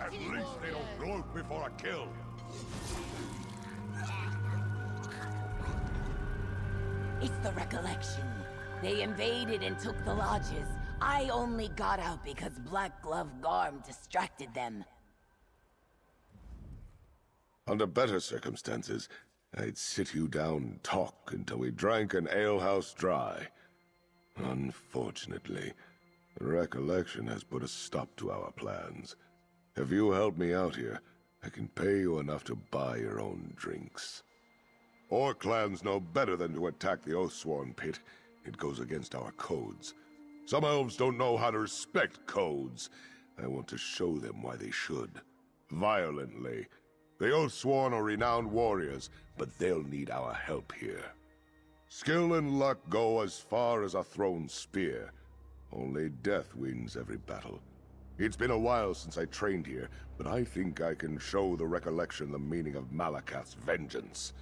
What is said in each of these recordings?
At least they don't gloat before a kill. It's the recollection. They invaded and took the lodges. I only got out because Black Glove Garm distracted them. Under better circumstances, I'd sit you down and talk until we drank an alehouse dry. Unfortunately, the recollection has put a stop to our plans. If you help me out here, I can pay you enough to buy your own drinks. Orc clans know better than to attack the Oathsworn Pit. It goes against our codes. Some elves don't know how to respect codes. I want to show them why they should. Violently. The Oathsworn are renowned warriors, but they'll need our help here. Skill and luck go as far as a thrown spear. Only death wins every battle. It's been a while since I trained here, but I think I can show the recollection the meaning of Malakath's vengeance.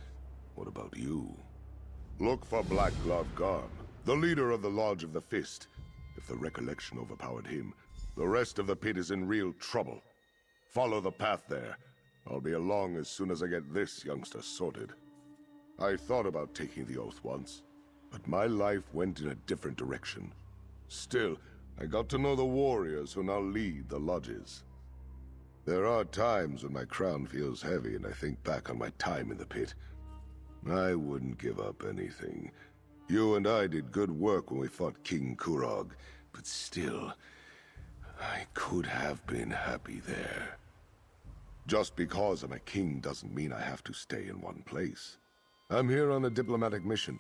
What about you? Look for Black Glove Garm, the leader of the Lodge of the Fist. If the recollection overpowered him, the rest of the pit is in real trouble. Follow the path there. I'll be along as soon as I get this youngster sorted. I thought about taking the oath once, but my life went in a different direction. Still, I got to know the warriors who now lead the lodges. There are times when my crown feels heavy and I think back on my time in the pit. I wouldn't give up anything. You and I did good work when we fought King Kurog, but still, I could have been happy there. Just because I'm a king doesn't mean I have to stay in one place. I'm here on a diplomatic mission.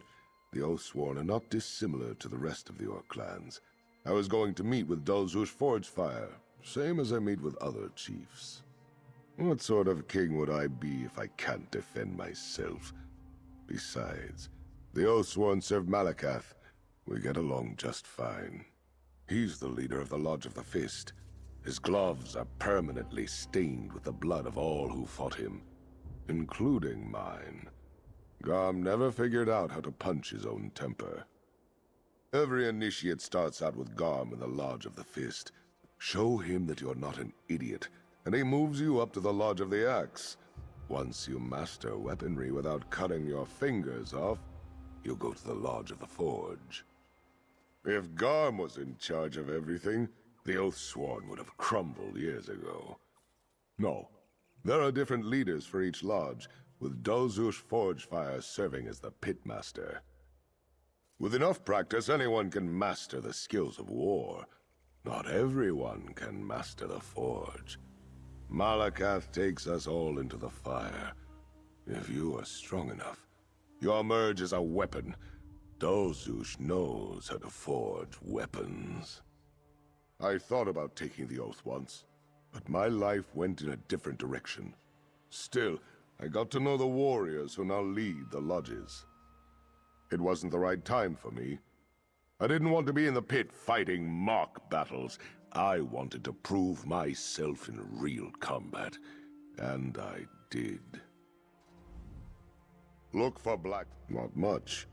The Oathsworn are not dissimilar to the rest of the Orc clans. I was going to meet with Dulzush Forgefire, same as I meet with other chiefs. What sort of king would I be if I can't defend myself? Besides, the Oathsworn serve Malakath. We get along just fine. He's the leader of the Lodge of the Fist. His gloves are permanently stained with the blood of all who fought him, including mine. Garm never figured out how to punch his own temper. Every initiate starts out with Garm in the Lodge of the Fist. Show him that you're not an idiot, and he moves you up to the Lodge of the Axe. Once you master weaponry without cutting your fingers off, you go to the Lodge of the Forge. If Garm was in charge of everything, the Oathsworn would have crumbled years ago. No, there are different leaders for each lodge, with Dulzush Forgefire serving as the Pitmaster. With enough practice, anyone can master the skills of war. Not everyone can master the Forge. Malakath takes us all into the fire. If you are strong enough, your merge is a weapon. Dulzush knows how to forge weapons. I thought about taking the oath once, but my life went in a different direction. Still, I got to know the warriors who now lead the lodges. It wasn't the right time for me. I didn't want to be in the pit fighting mock battles. I wanted to prove myself in real combat, and I did. Look for Black... Not much.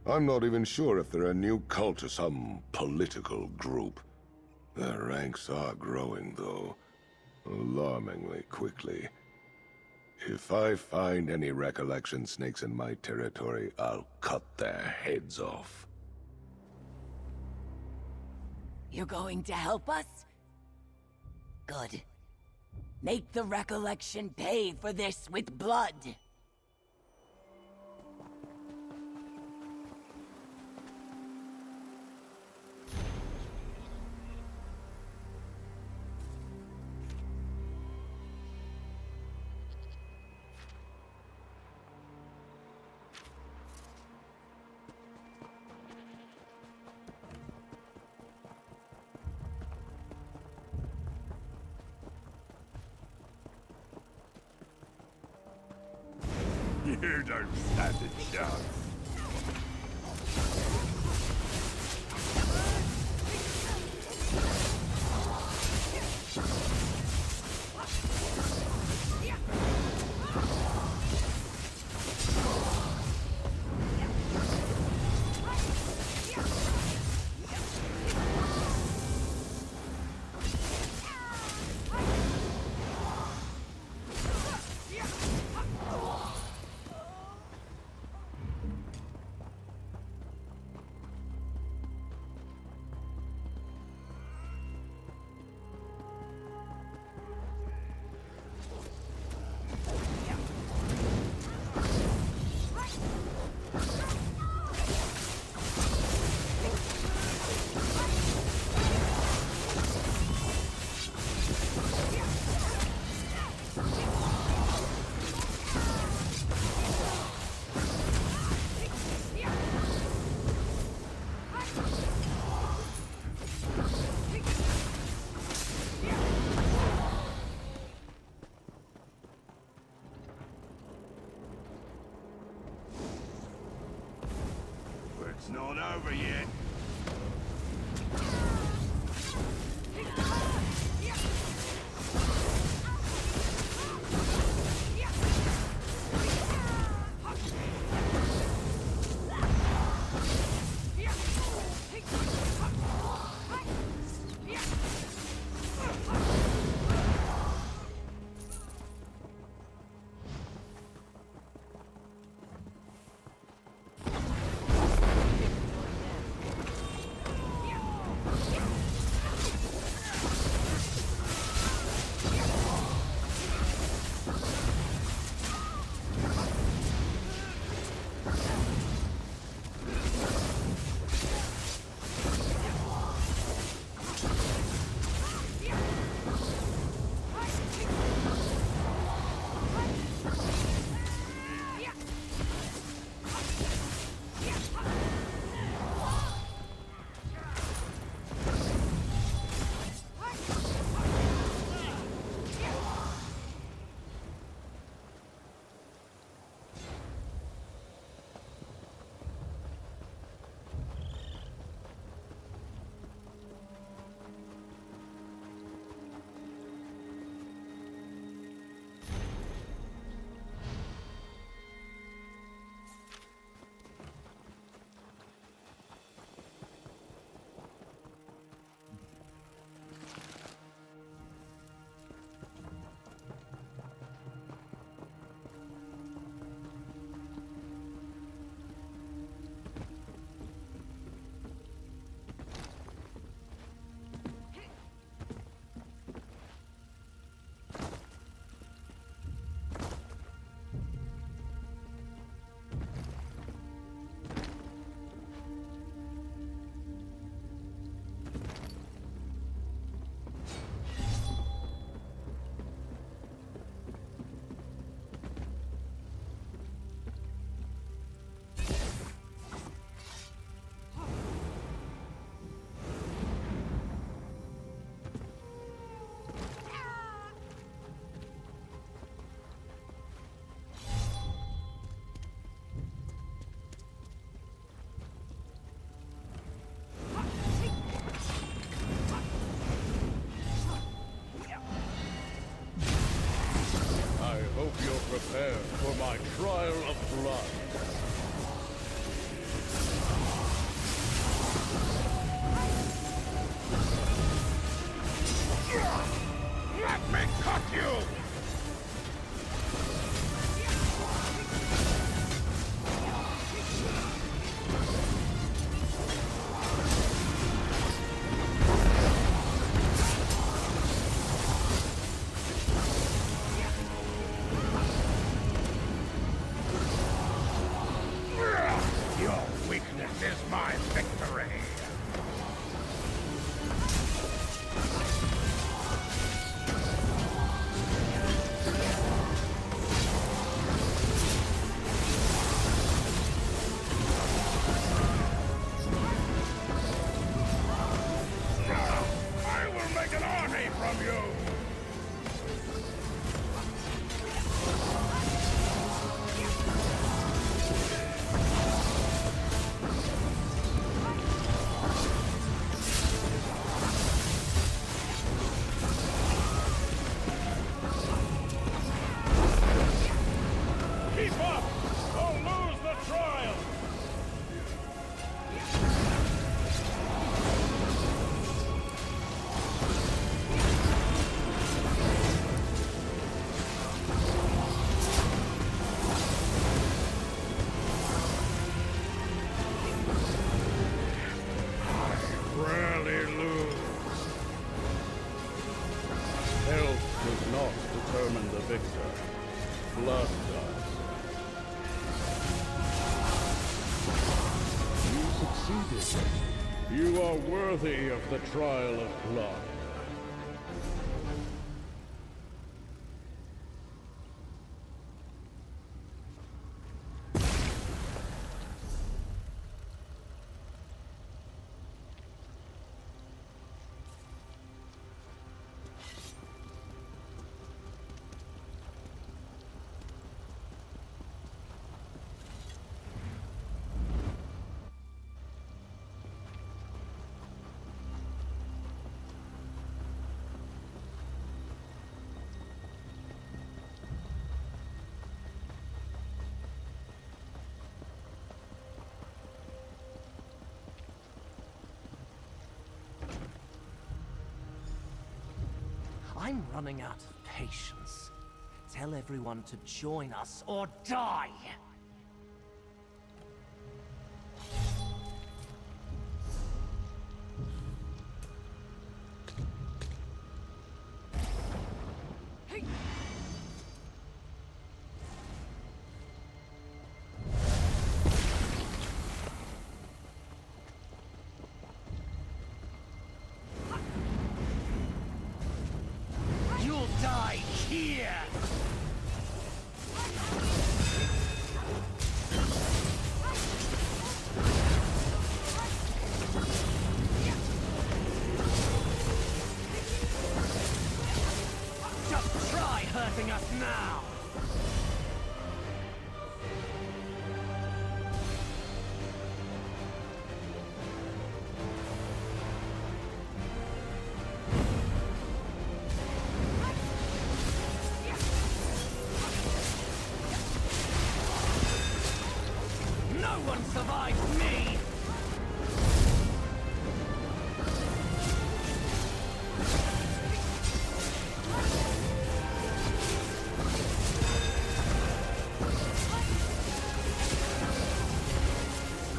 I'm not even sure if they're a new cult or some political group. Their ranks are growing, though, alarmingly quickly. If I find any recollection snakes in my territory, I'll cut their heads off. You're going to help us? Good. Make the recollection pay for this with blood. You don't stand a chance. Not over yet. Prepare for my trial of blood. Let me cut you! You are worthy of the trial of blood. I'm running out of patience. Tell everyone to join us or die! You'll die here! Just try hurting us now! No one survives me!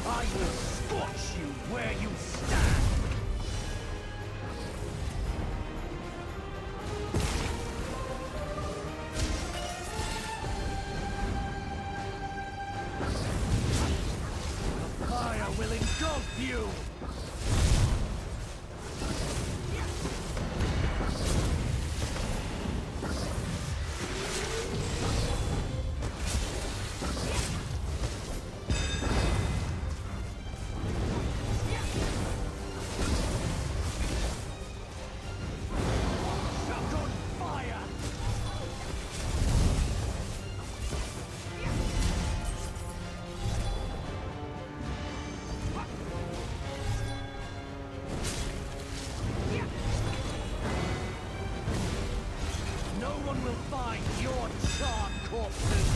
I will scorch you where you stand! The fire will engulf you! Chuck on fire! No one will find your charred corpses!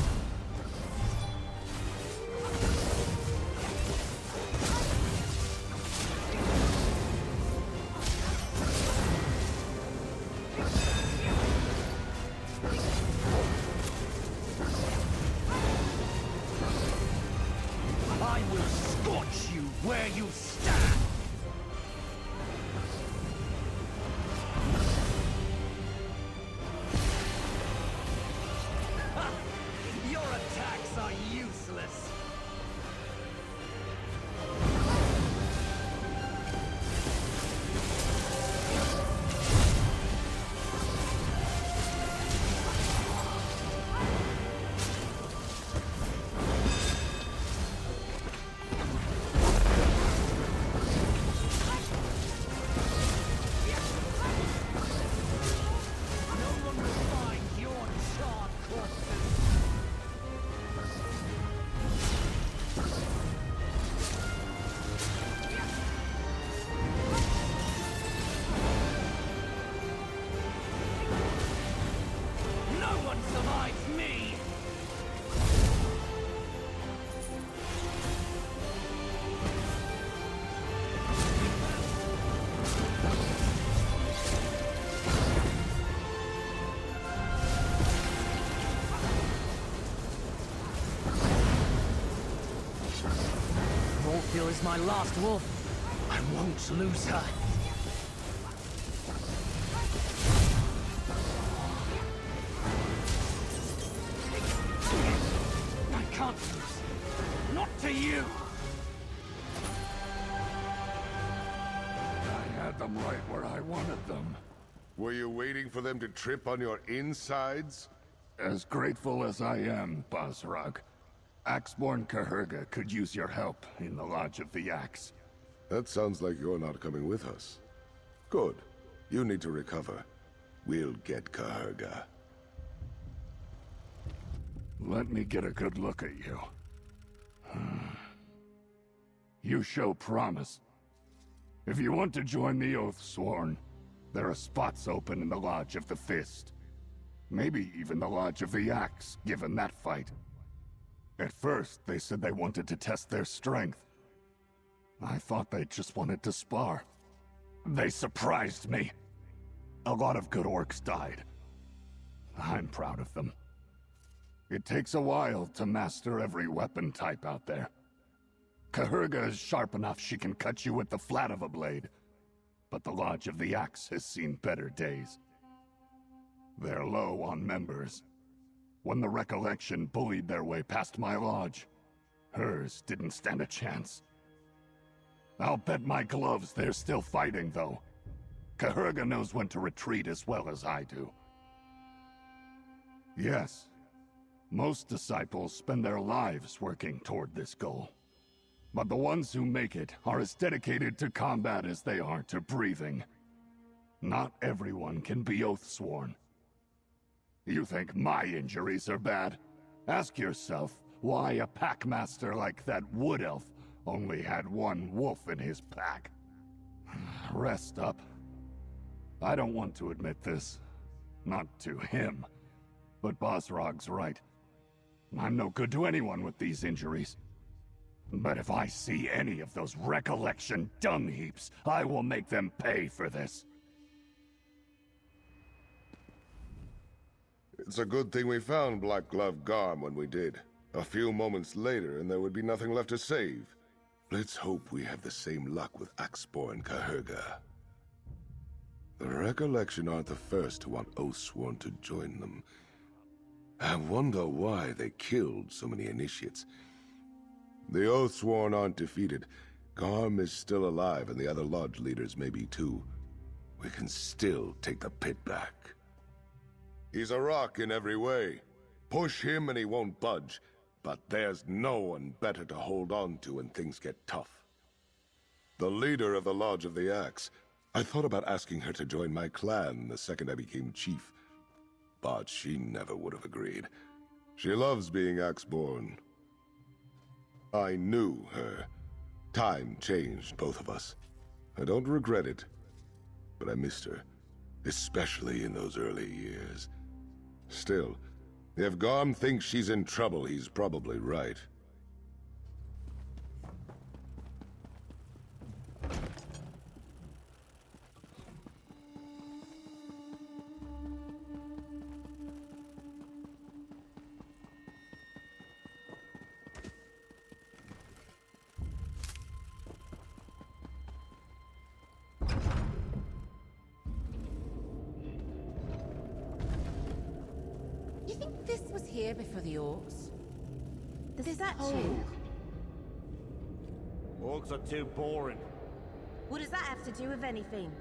I will scorch you where you stand! Ha! Your attacks are useless! No one will find your charred corpses! No one survives me! Morphil is my last wolf. I won't lose her. I can't lose. Not to you! I had them right where I wanted them. Were you waiting for them to trip on your insides? As grateful as I am, Basrag, Axeborn Caherga could use your help in the Lodge of the Axe. That sounds like you're not coming with us. Good. You need to recover. We'll get Caherga. Let me get a good look at you. You show promise. If you want to join the Oathsworn, there are spots open in the Lodge of the Fist. Maybe even the Lodge of the Axe, given that fight. At first, they said they wanted to test their strength. I thought they just wanted to spar. They surprised me. a lot of good orcs died. I'm proud of them. It takes a while to master every weapon type out there. Cahurga is sharp enough she can cut you with the flat of a blade, but the Lodge of the Axe has seen better days. They're low on members. When the Recollection bullied their way past my lodge, hers didn't stand a chance. I'll bet my gloves they're still fighting, though. Cahurga knows when to retreat as well as I do. Yes, most disciples spend their lives working toward this goal. But the ones who make it are as dedicated to combat as they are to breathing. Not everyone can be Oathsworn. You think my injuries are bad? Ask yourself why a Packmaster like that Wood Elf only had one wolf in his pack. Rest up. I don't want to admit this. Not to him. But Bosrog's right. I'm no good to anyone with these injuries. But if I see any of those Recollection dung heaps, I will make them pay for this. It's a good thing we found Black Glove Garm when we did. A few moments later, and there would be nothing left to save. Let's hope we have the same luck with Axeborn Cahurga. The Recollection aren't the first to want Oathsworn to join them. I wonder why they killed so many initiates. The Oathsworn aren't defeated. Garm is still alive, and the other lodge leaders may be too. We can still take the pit back. He's a rock in every way. Push him and he won't budge. But there's no one better to hold on to when things get tough. The leader of the Lodge of the Axe. I thought about asking her to join my clan the second I became chief. But she never would have agreed. She loves being Axeborn. I knew her. Time changed both of us. I don't regret it, but I missed her, especially in those early years. Still, if Garm thinks she's in trouble, he's probably right. You think this was here before the orcs? Is that true? Orcs are too boring. What does that have to do with anything?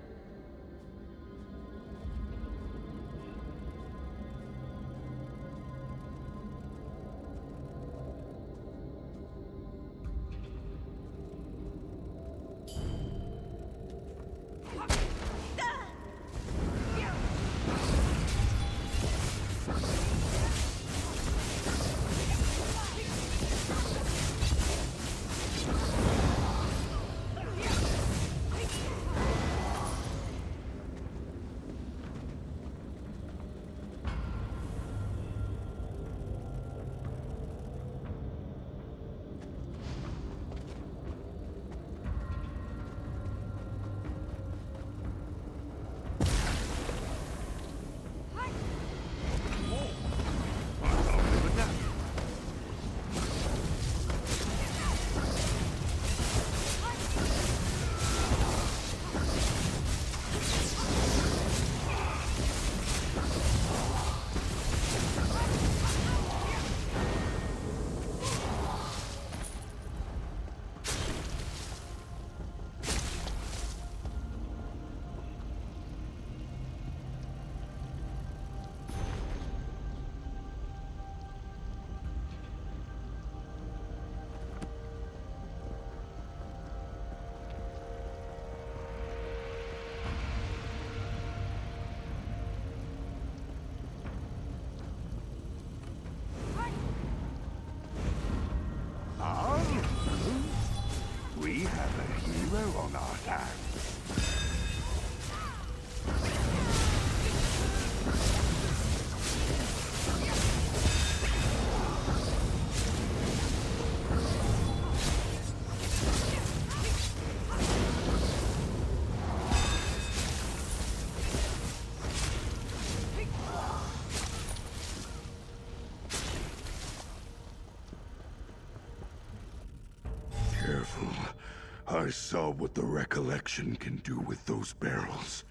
I saw what the recollection can do with those barrels.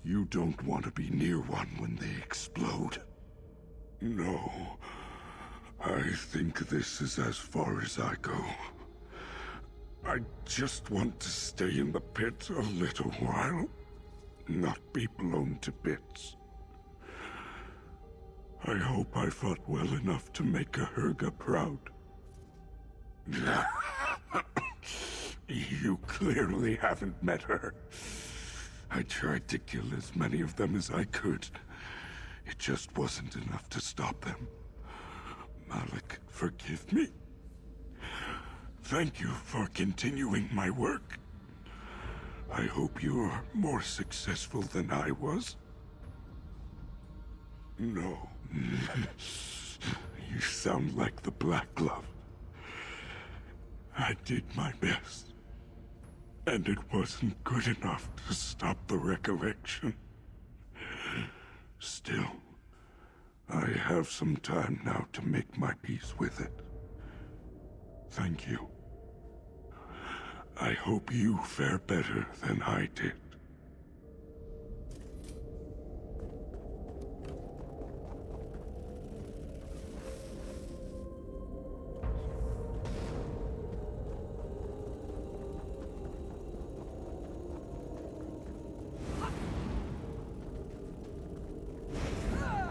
You don't want to be near one when they explode. No. I think this is as far as I go. I just want to stay in the pit a little while. Not be blown to bits. I hope I fought well enough to make Aherga proud. You clearly haven't met her. I tried to kill as many of them as I could. It just wasn't enough to stop them. Malik, forgive me. Thank you for continuing my work. I hope you are more successful than I was. No. You sound like the Black Glove. I did my best. And it wasn't good enough to stop the recollection. Still, I have some time now to make my peace with it. Thank you. I hope you fare better than I did.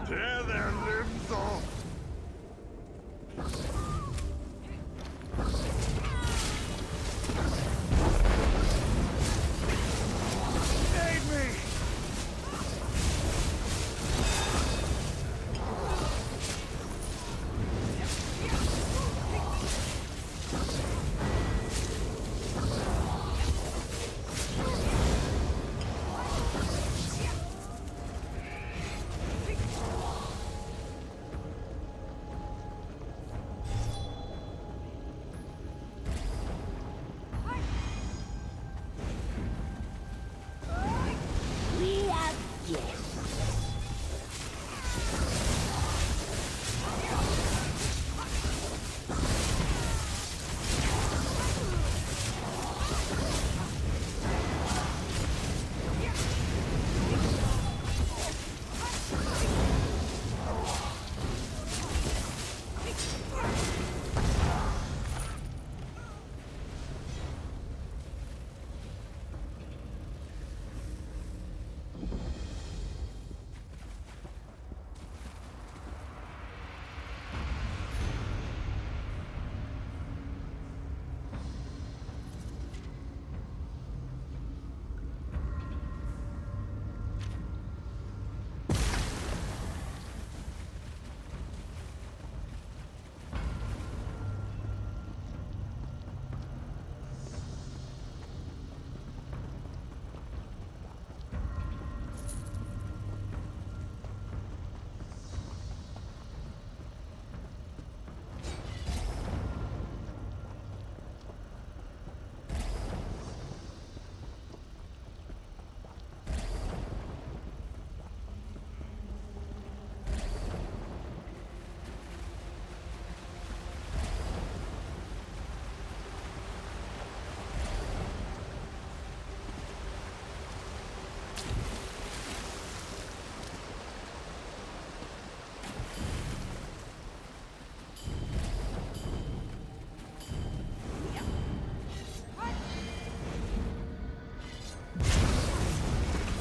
Tear their limbs off! Save me!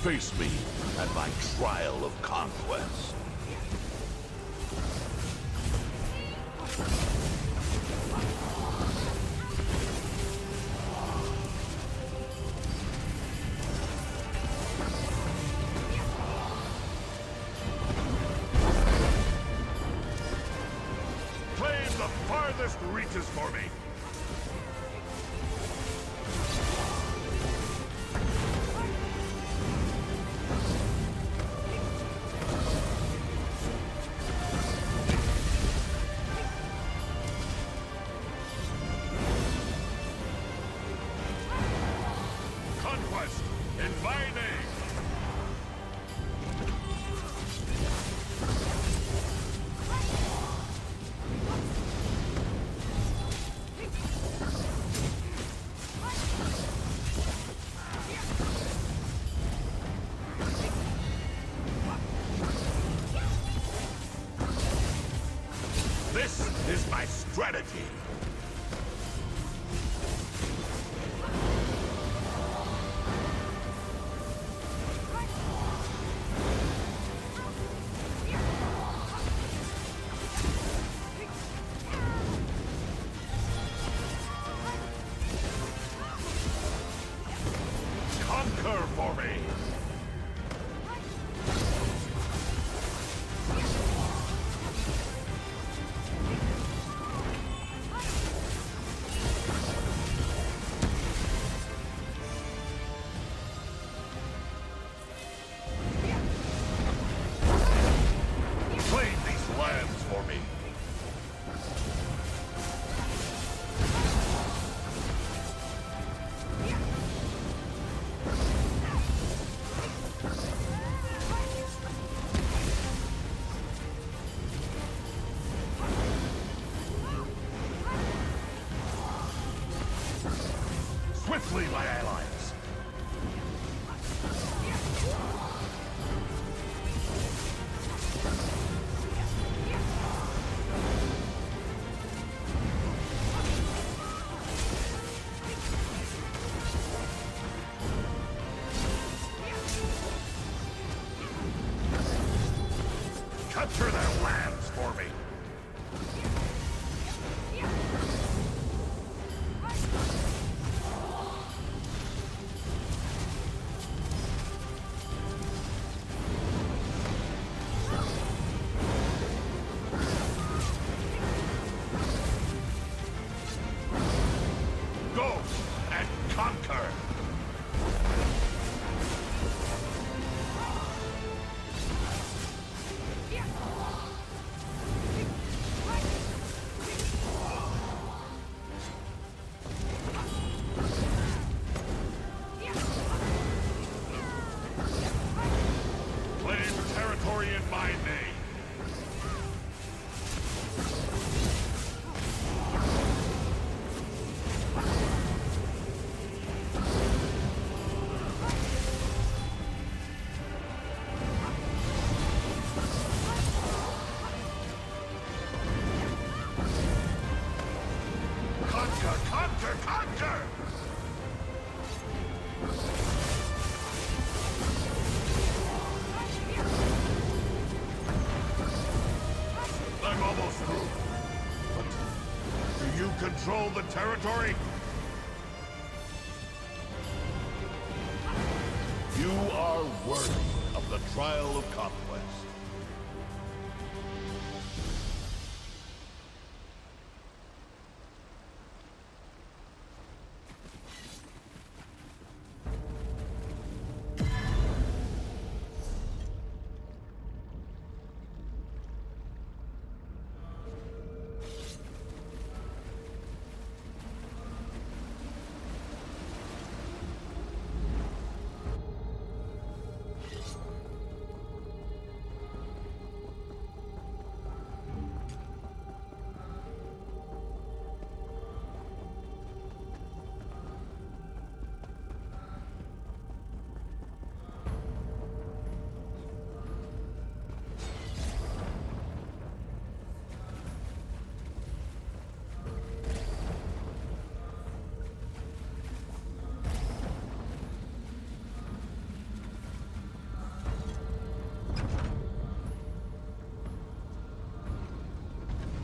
Face me at my trial of conquest. Claim the farthest reaches for me! Conquest, in my name! This is my strategy. Conquer for me. Claim these lands for me. Swiftly, my allies. Capture their lands for me. Go and conquer. Claim territory in my name. Conquer, conquer, conquer! I'm almost through. But do you control the territory? You are worthy of the trial of conquest.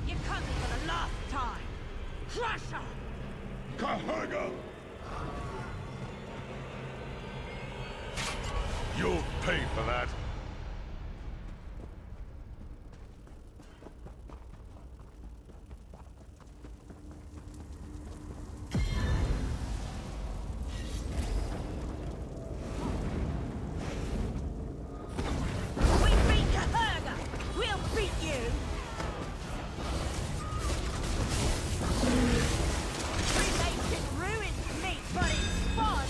You're coming for the last time! Crusher! Kahaga! You'll pay for that. We beat Kahaga! We'll beat you! Cremation ruins meat, but it's fun!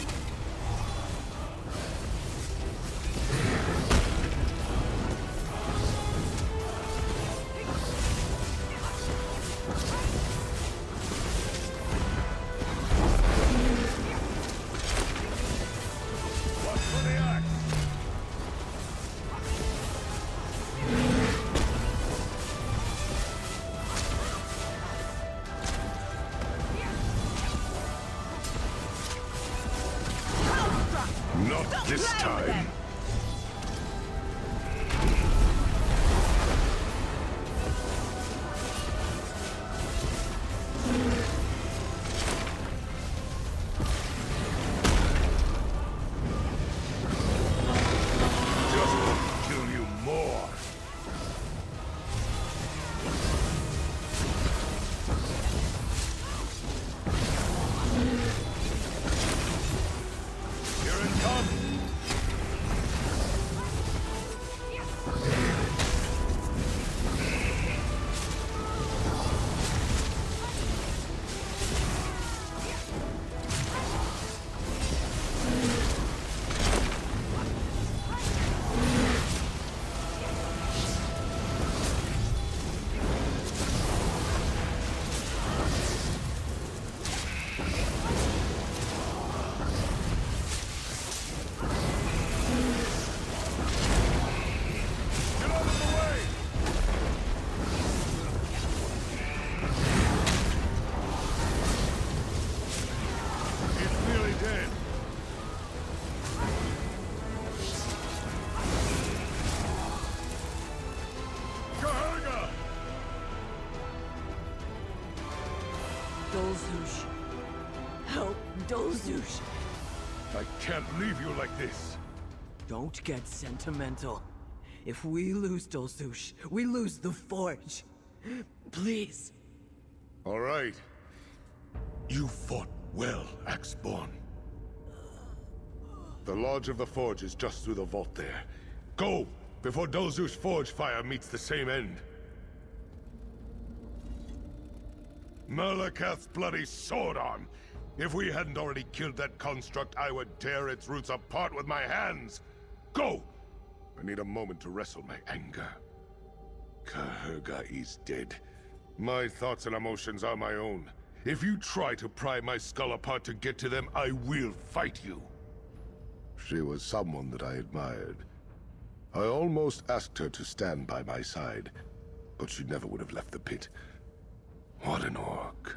Not this time. Dolzush. Help, Dolzush. I can't leave you like this. Don't get sentimental. If we lose Dolzush, we lose the Forge. Please. All right. You fought well, Axeborn. The Lodge of the Forge is just through the vault there. Go, before Dolzush's forge fire meets the same end. Merlakath's bloody sword arm! If we hadn't already killed that construct, I would tear its roots apart with my hands! Go! I need a moment to wrestle my anger. Kaherga is dead. My thoughts and emotions are my own. If you try to pry my skull apart to get to them, I will fight you. She was someone that I admired. I almost asked her to stand by my side, but she never would have left the pit. What an orc.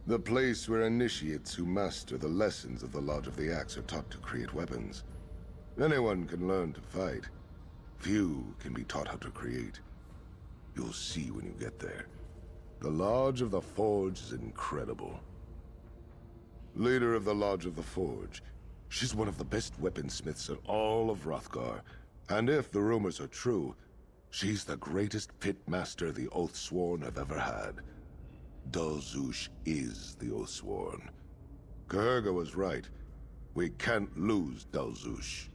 The place where initiates who master the lessons of the Lodge of the Axe are taught to create weapons. Anyone can learn to fight. Few can be taught how to create. You'll see when you get there. The Lodge of the Forge is incredible. Leader of the Lodge of the Forge. She's one of the best weaponsmiths in all of Hrothgar. And if the rumors are true, she's the greatest pit master the Oathsworn have ever had. Dolzush is the Oathsworn. Kaherga was right. We can't lose Dolzush.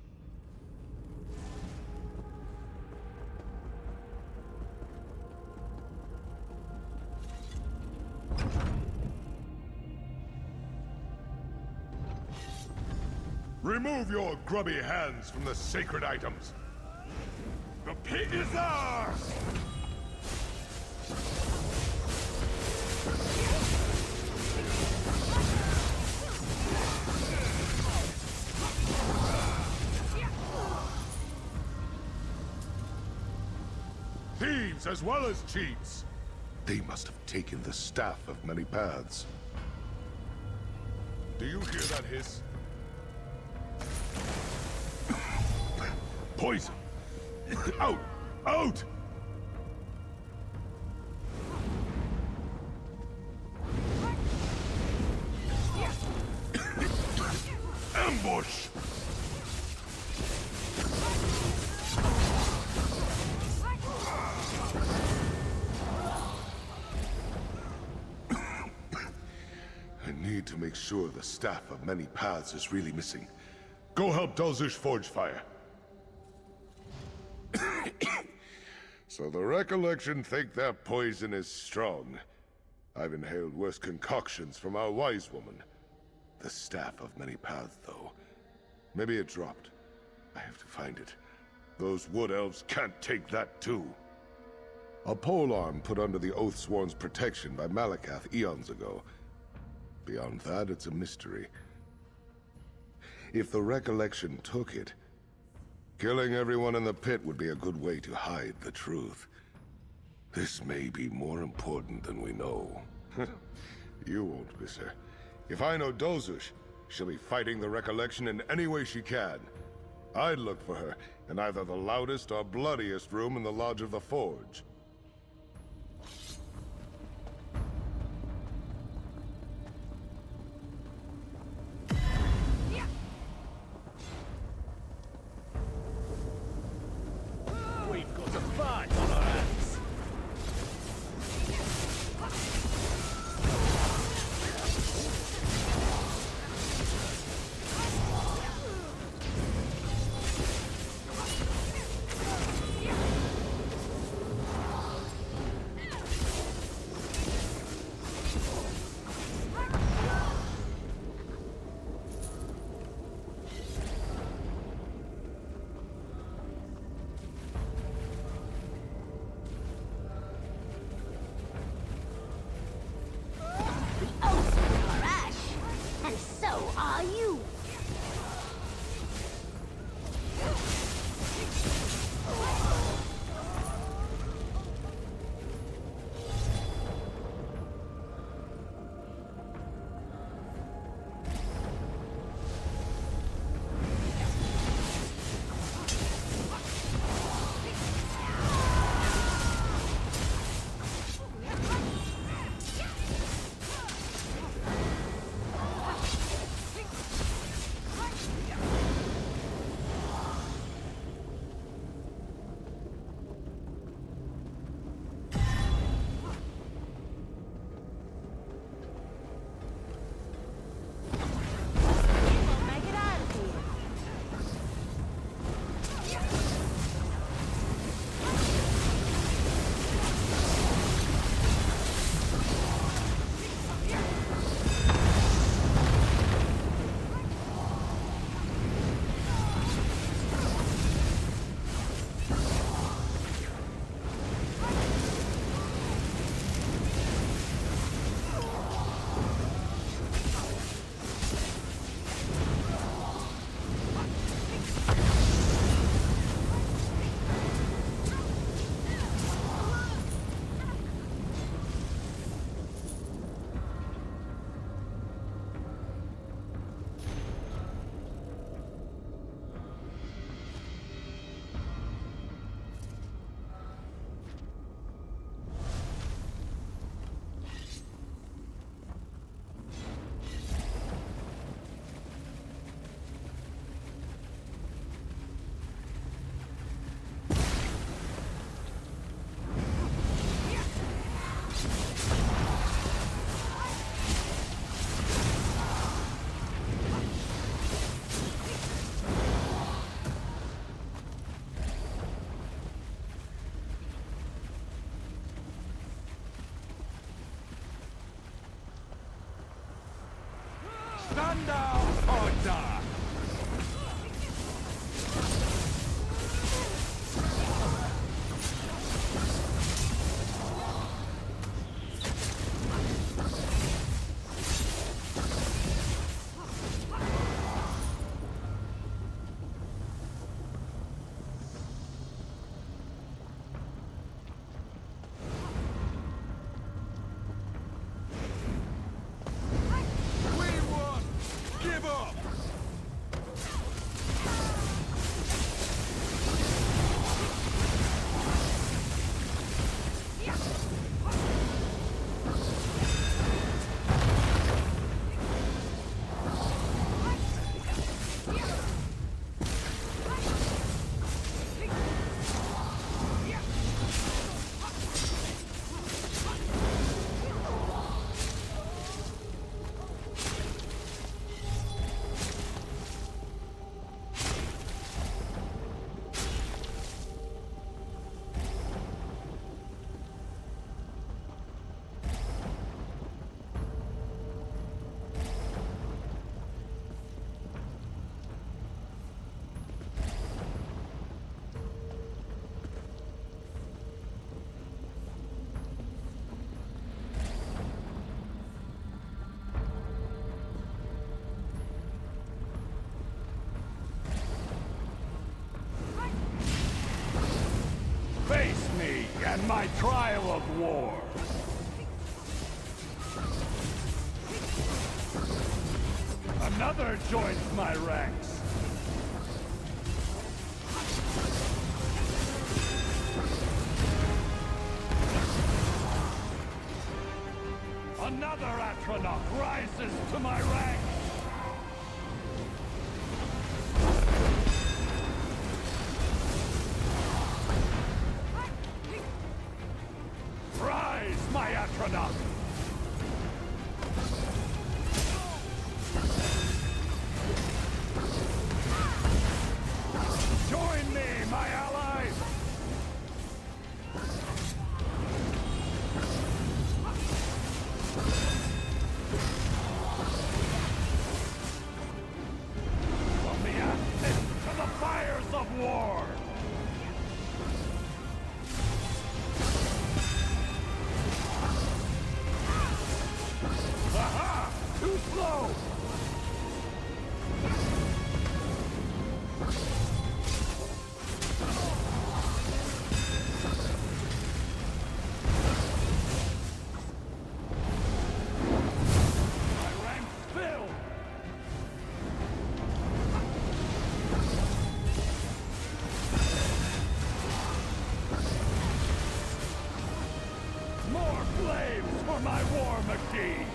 Remove your grubby hands from the sacred items. The pit is ours! Thieves as well as cheats! They must have taken the Staff of Many Paths. Do you hear that hiss? Poison! Out! Out! Ambush! I need to make sure the Staff of Many Paths is really missing. Go help Dolzush forge fire. So the Recollection think that poison is strong. I've inhaled worse concoctions from our wise woman. The Staff of Many Paths, though. Maybe it dropped. I have to find it. Those wood elves can't take that too. A polearm put under the Oathsworn's protection by Malakath eons ago. Beyond that, it's a mystery. If the Recollection took it, killing everyone in the pit would be a good way to hide the truth. This may be more important than we know. You won't miss her. If I know Dolzush, She'll be fighting the Recollection in any way she can. I'd look for her in either the loudest or bloodiest room in the Lodge of the Forge. We've got a fight on our hands. Stand down, Order! Face me and my trial of war. I'm not Another joins my ranks! Another Atronach rises to my ranks! Rise, my Atronach! Join me, my allies! From the ashes to the fires of war! Aha! Too slow! My ranks fill! More flames for my war machine!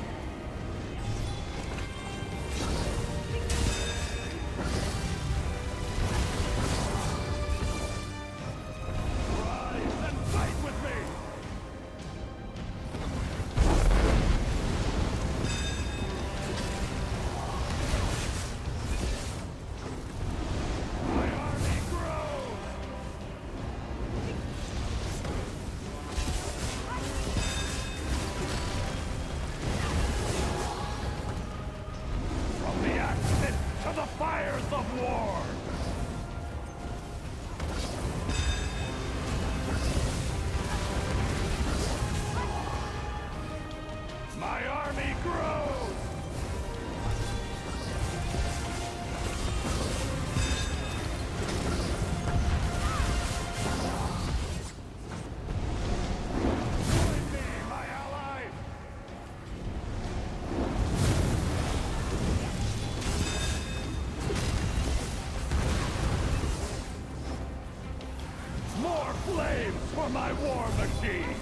Rise and fight with me! My army grows! From the axe to the fires of war! My army grows! Join me, my ally! More flames for my war machine!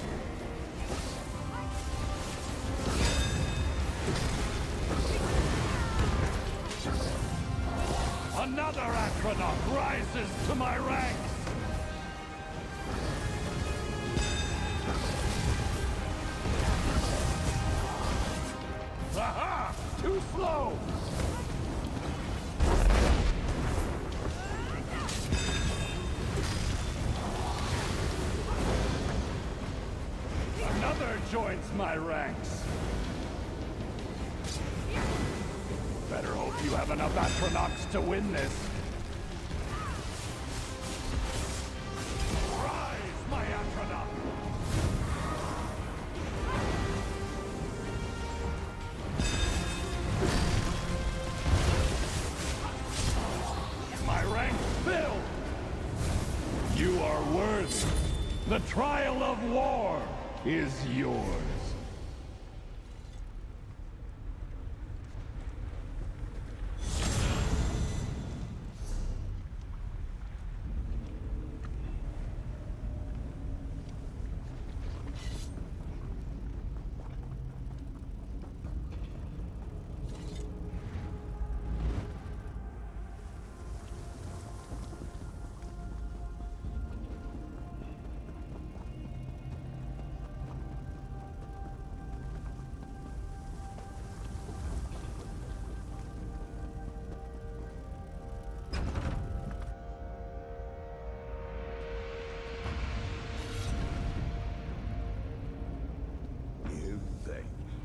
Another Atronach rises to my ranks! Aha! Too slow! Another joins my ranks! Better hope you have enough Atronachs to win this. Rise, my Atronach! My ranks fill! You are worthy. The trial of war is yours.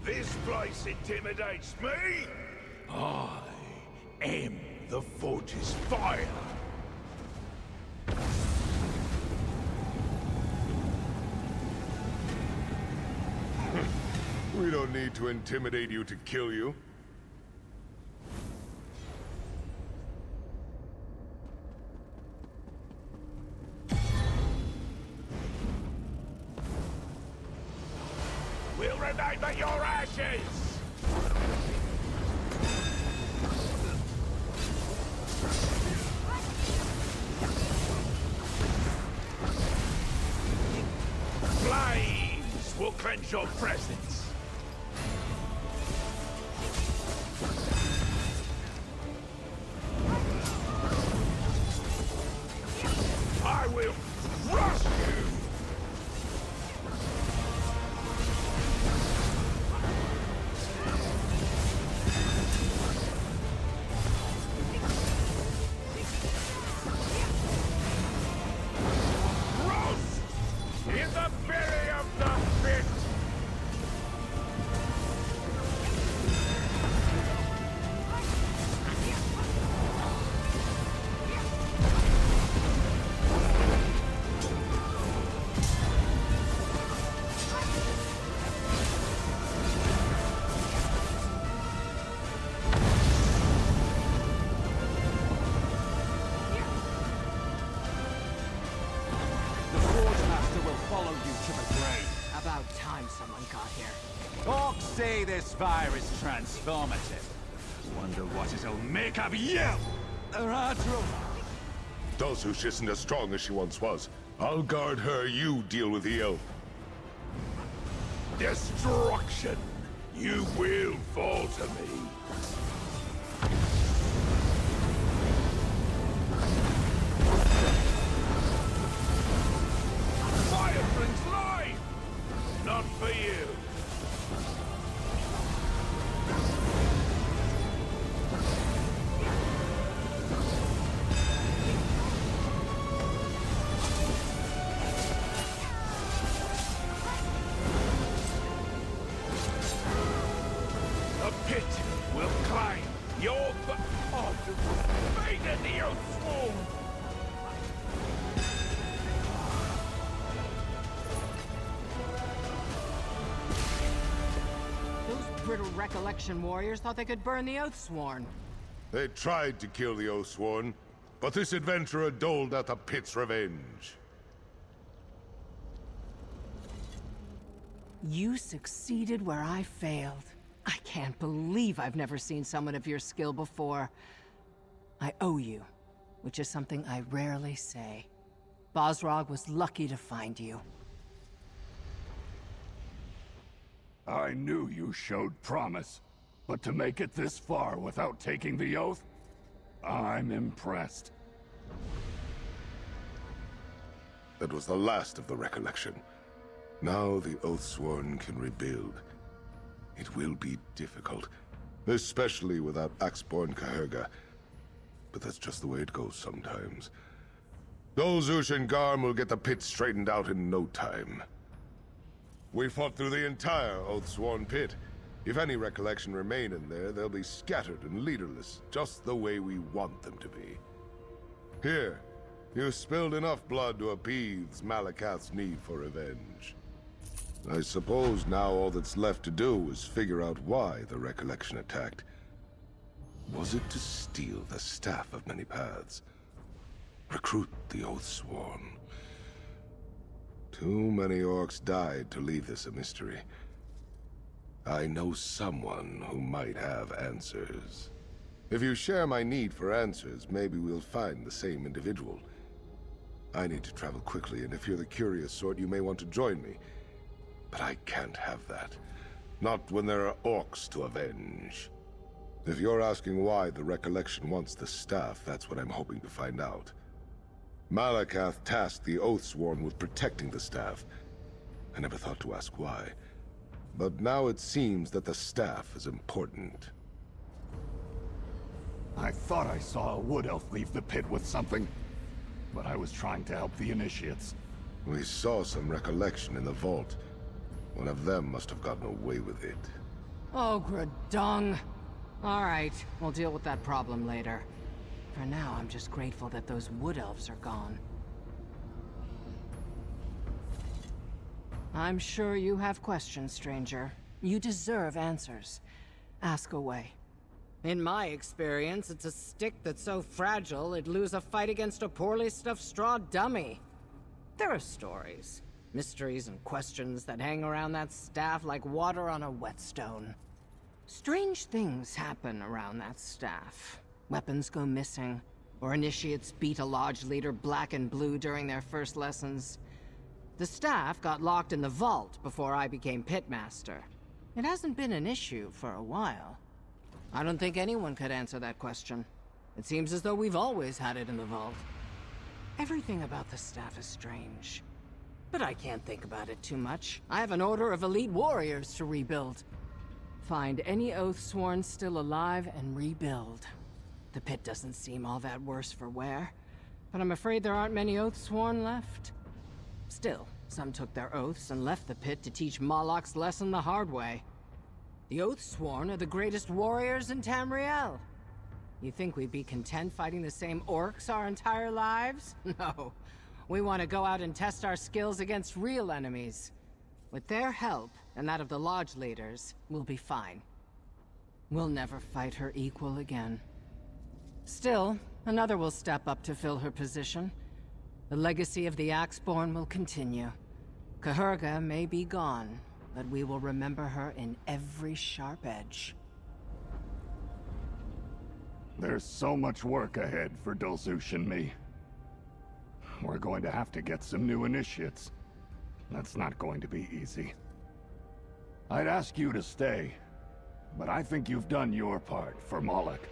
This place intimidates me! I am the Forge's fire! We don't need to intimidate you to kill you. We'll remain but your ashes! Flames will cleanse your presence. I will crush you! Roast in the belly of the pit! The Forge will follow you to the grave. About time someone got here. Orcs say this fire is transformative. Wonder what it'll make of you, Aradros. Dulzush isn't as strong as she once was. I'll guard her, you deal with the elf. Destruction! You will fall to me. Fire brings life! Not for you. The pit will climb your Faenalir Oathsworn! Those brittle recollection warriors thought they could burn the Oathsworn. They tried to kill the Oathsworn, but this adventurer doled out the pit's revenge. You succeeded where I failed. I can't believe I've never seen someone of your skill before. I owe you, which is something I rarely say. Bosrog was lucky to find you. I knew you showed promise, but to make it this far without taking the oath, I'm impressed. That was the last of the recollection. Now the Oathsworn can rebuild. It will be difficult, especially without Axeborn Caherga. But that's just the way it goes sometimes. Dulzush and Garm will get the pit straightened out in no time. We fought through the entire Oathsworn Pit. If any recollection remain in there, they'll be scattered and leaderless, just the way we want them to be. Here, you spilled enough blood to appease Malakath's need for revenge. I suppose now all that's left to do is figure out why the recollection attacked. Was it to steal the Staff of Many Paths? Recruit the Oathsworn? Too many orcs died to leave this a mystery. I know someone who might have answers. If you share my need for answers, maybe we'll find the same individual. I need to travel quickly, and if you're the curious sort, you may want to join me. But I can't have that. Not when there are orcs to avenge. If you're asking why the Recollection wants the staff, that's what I'm hoping to find out. Malakath tasked the Oathsworn with protecting the staff. I never thought to ask why. But now it seems that the staff is important. I thought I saw a wood elf leave the pit with something, but I was trying to help the initiates. We saw some recollection in the vault. One of them must have gotten away with it. Ogre dung. All right, we'll deal with that problem later. For now, I'm just grateful that those wood elves are gone. I'm sure you have questions, stranger. You deserve answers. Ask away. In my experience, it's a stick that's so fragile it'd lose a fight against a poorly stuffed straw dummy. There are stories, mysteries and questions that hang around that staff like water on a whetstone. Strange things happen around that staff. Weapons go missing, or initiates beat a lodge leader black and blue during their first lessons. The staff got locked in the vault before I became pitmaster. It hasn't been an issue for a while. I don't think anyone could answer that question. It seems as though we've always had it in the vault. Everything about the staff is strange. But I can't think about it too much. I have an order of elite warriors to rebuild. Find any Oathsworn still alive and rebuild. The pit doesn't seem all that worse for wear, but I'm afraid there aren't many Oathsworn left. Still, some took their oaths and left the pit to teach Moloch's lesson the hard way. The Oathsworn are the greatest warriors in Tamriel. You think we'd be content fighting the same orcs our entire lives? No. We want to go out and test our skills against real enemies. With their help, and that of the lodge leaders, we'll be fine. We'll never fight her equal again. Still, another will step up to fill her position. The legacy of the Axeborn will continue. Cahurga may be gone, but we will remember her in every sharp edge. There's so much work ahead for Dulzush and me. We're going to have to get some new initiates. That's not going to be easy. I'd ask you to stay, but I think you've done your part for Moloch.